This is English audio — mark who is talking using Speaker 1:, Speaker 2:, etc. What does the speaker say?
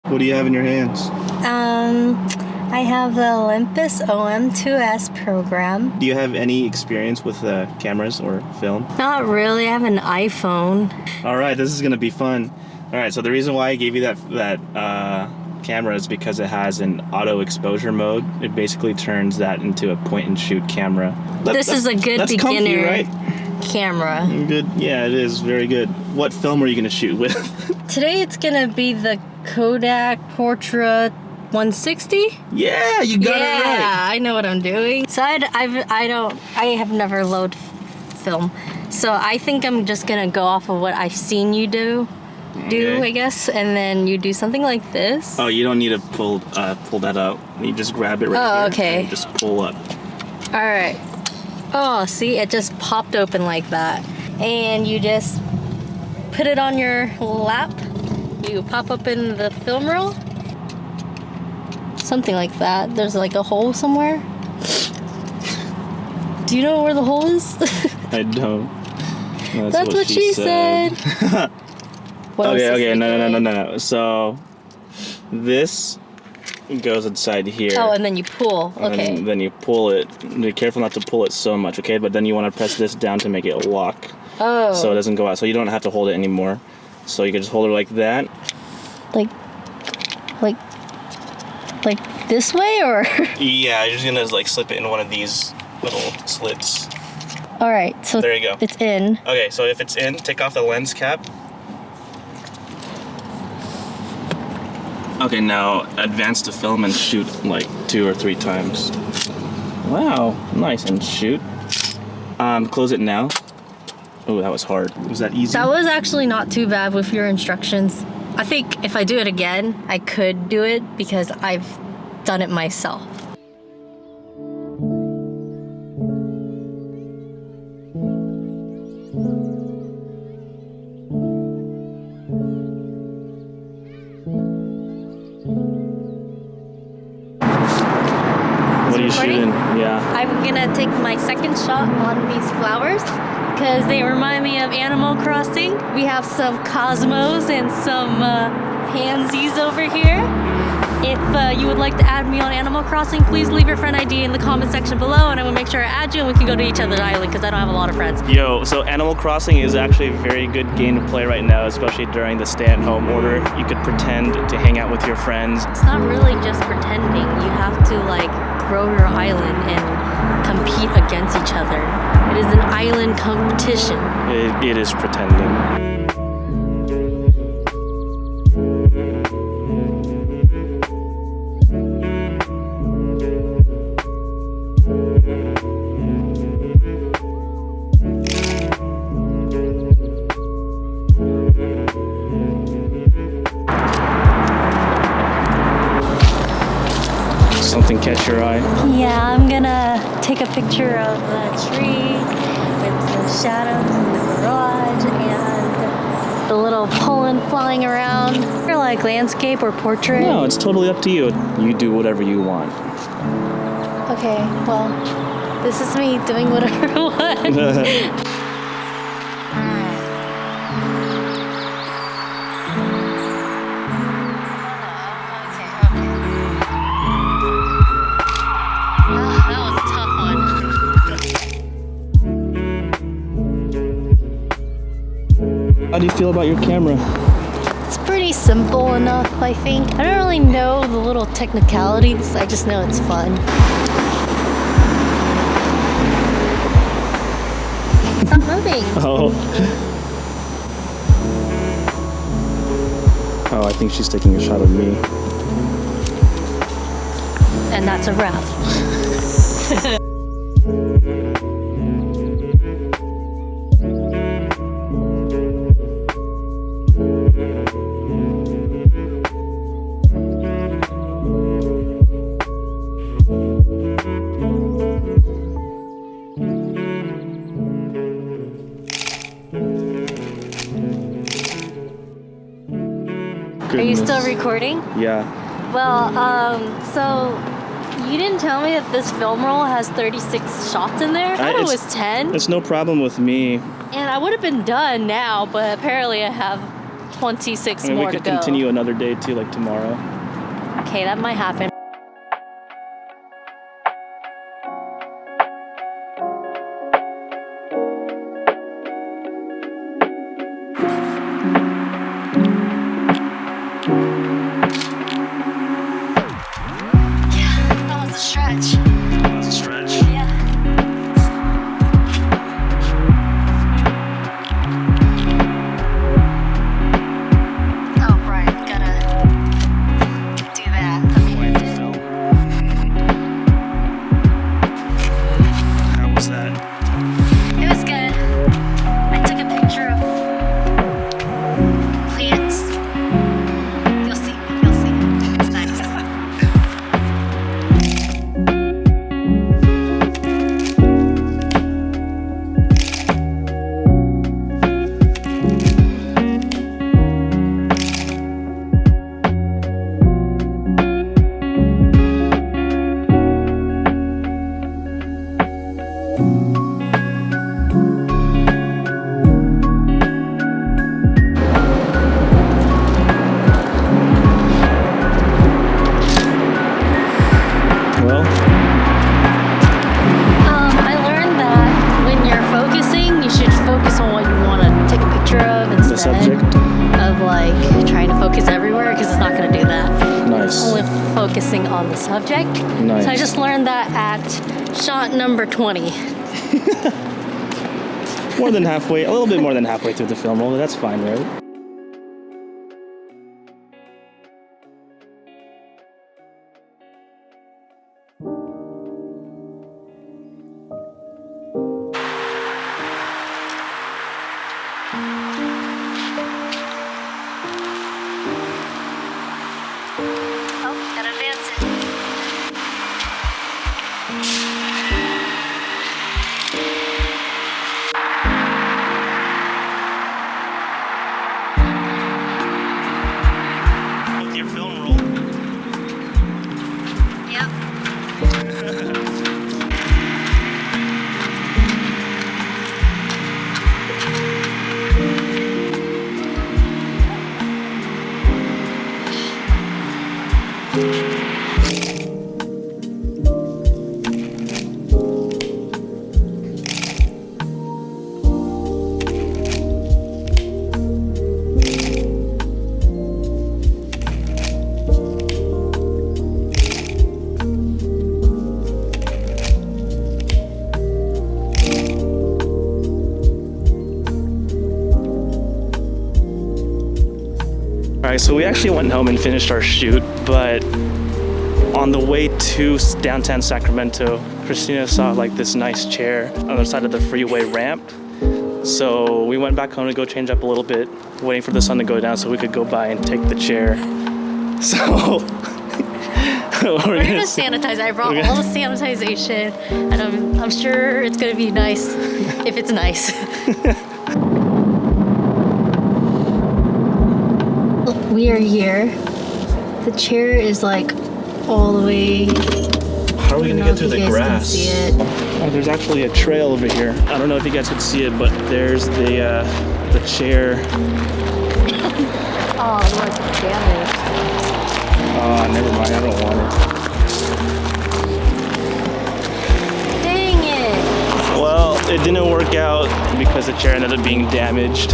Speaker 1: What do you have in your hands?
Speaker 2: I have the Olympus om-2s program.
Speaker 1: Do you have any experience with cameras or film?
Speaker 2: Not really. I have an iPhone.
Speaker 1: All right, this is gonna be fun. All right, so the reason why I gave you that camera is because it has an auto exposure mode. It basically turns that into a point and shoot camera.
Speaker 2: This is a good beginner
Speaker 1: comfy, right?
Speaker 2: camera.
Speaker 1: Good, yeah, it is very good. What film are you gonna shoot with? Today
Speaker 2: it's gonna be the Kodak Portra 160.
Speaker 1: Yeah, you got it right.
Speaker 2: Yeah, I know what I'm doing. So I have never loaded film. So I think I'm just gonna go off of what I've seen you do,
Speaker 1: Okay.
Speaker 2: I guess, and then you do something like this.
Speaker 1: Oh, you don't need to pull that out. You just grab it right here.
Speaker 2: Okay.
Speaker 1: And just pull up.
Speaker 2: All right. Oh, see, it just popped open like that. And you just put it on your lap. You pop up in the film roll. Something like that. There's like a hole somewhere. Do you know where the hole is?
Speaker 1: I don't.
Speaker 2: That's what she said.
Speaker 1: Okay, no. So this goes inside here.
Speaker 2: Oh, and then you pull. Okay.
Speaker 1: And then you pull it. Be careful not to pull it so much, okay? But then you want to press this down to make it lock.
Speaker 2: Oh.
Speaker 1: So it doesn't go out. So you don't have to hold it anymore. So you can just hold it like that.
Speaker 2: Like this way, or?
Speaker 1: Yeah, you're just gonna like slip it in one of these little slits.
Speaker 2: All right. So
Speaker 1: there you go.
Speaker 2: It's in.
Speaker 1: Okay, so if it's in, take off the lens cap. Okay, now advance the film and shoot like 2 or 3 times. Wow, nice, and shoot. Close it now. Oh, that was hard. Was that easy?
Speaker 2: That was actually not too bad with your instructions. I think if I do it again, I could do it because I've done it myself.
Speaker 1: What are you shooting? Yeah.
Speaker 2: I'm gonna take my second shot on these flowers because they remind me of Animal Crossing. We have some cosmos and some pansies over here. If you would like to add me on Animal Crossing, please leave your friend ID in the comment section below and I will make sure I add you and we can go to each other's island because I don't have a lot of friends.
Speaker 1: Yo, so Animal Crossing is actually a very good game to play right now, especially during the stay-at-home order. You could pretend to hang out with your friends.
Speaker 2: It's not really just pretending. You have to like grow your island and compete against each other. It is an island competition.
Speaker 1: It is pretending. Something catch your eye?
Speaker 2: Yeah, I'm gonna take a picture of the tree with the shadows in the garage and the little pollen flying around. Or like landscape or portrait.
Speaker 1: No, it's totally up to you. You do whatever you want.
Speaker 2: Okay, well, this is me doing whatever I want.
Speaker 1: How do you feel about your camera?
Speaker 2: It's pretty simple enough, I think. I don't really know the little technicalities, I just know it's fun. Stop moving!
Speaker 1: Oh, I think she's taking a shot of me.
Speaker 2: And that's a wrap. Are you still recording?
Speaker 1: Yeah.
Speaker 2: Well, so you didn't tell me that this film roll has 36 shots in there? I thought it was 10.
Speaker 1: It's no problem with me.
Speaker 2: And I would have been done now, but apparently I have 26
Speaker 1: I mean,
Speaker 2: more
Speaker 1: we
Speaker 2: to
Speaker 1: could
Speaker 2: go.
Speaker 1: continue another day too, like tomorrow.
Speaker 2: Okay, that might happen. Yeah, that was a stretch.
Speaker 1: That's a stretch.
Speaker 2: Yeah. Oh, right, gotta do that.
Speaker 1: Quite the film. How was that?
Speaker 2: It was good. I took a picture of plants. You'll see. It's nice.
Speaker 1: Well,
Speaker 2: I learned that when you're focusing, you should focus on what you want to take a picture of instead
Speaker 1: the subject.
Speaker 2: of like trying to focus everywhere because it's not going to do that.
Speaker 1: Nice.
Speaker 2: Only focusing on the subject.
Speaker 1: Nice.
Speaker 2: So I just learned that at shot number 20.
Speaker 1: More than halfway, a little bit more than halfway through the film roll. That's fine, right?
Speaker 2: Oh, gotta advance it.
Speaker 1: With your film roll.
Speaker 2: Yep.
Speaker 1: Alright, so we actually went home and finished our shoot, but on the way to downtown Sacramento, Christina saw like this nice chair on the side of the freeway ramp. So we went back home to go change up a little bit, waiting for the sun to go down so we could go by and take the chair. So we're
Speaker 2: gonna sanitize. I brought all the sanitization, and I'm sure it's gonna be nice if it's nice. We are here. The chair is like all the way.
Speaker 1: How are we gonna get through the grass?
Speaker 2: See it.
Speaker 1: Oh, there's actually a trail over here. I don't know if you guys could see it, but there's the chair.
Speaker 2: Oh, look, it's damaged.
Speaker 1: Oh, never mind. I don't want it.
Speaker 2: Dang it!
Speaker 1: Well, it didn't work out because the chair ended up being damaged.